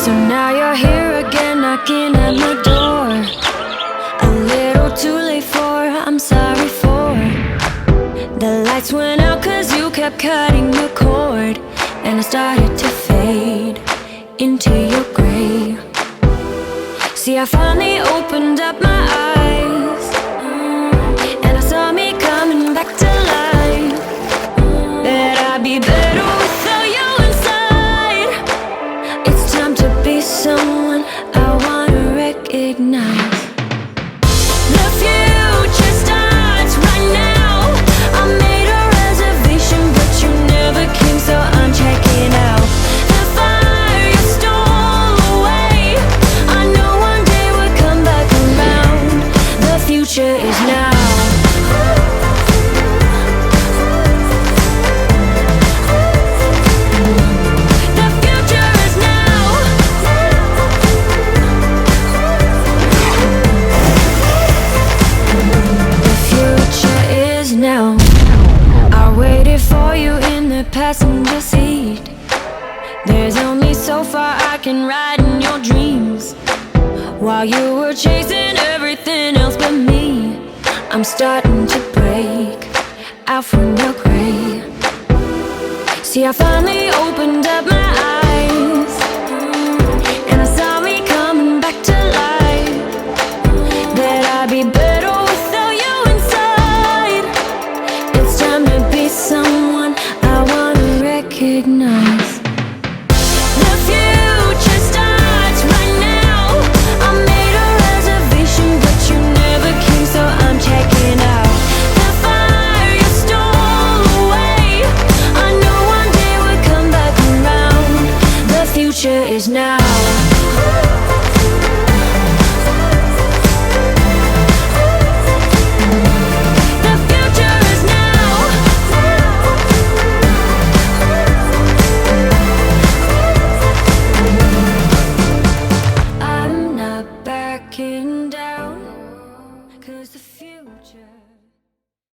So now you're here again, knocking at my door. A little too late for, I'm sorry for. The lights went out cause you kept cutting the cord, and I started to fade into your gray. See, I finally opened up my eyes, and I saw me coming back to life. That I'd be better without you inside. It's time to be someone I wanna recognize. The future starts right now. I made a reservation, but you never came, so I'm checking out. The fire you stole away, I know one day we'll come back around. The future is now. Passenger seat. There's only so far I can ride in your dreams, while you were chasing everything else but me. I'm starting to break out from your gray. See, I finally opened up my eyes, and I saw me coming back to life. That I'd be better without you inside. It's time to be someone I wanna recognize. The future starts right now. I made a reservation, but you never came, so I'm checking out. The fire you stole away, I know one day we'll come back around. The future is now.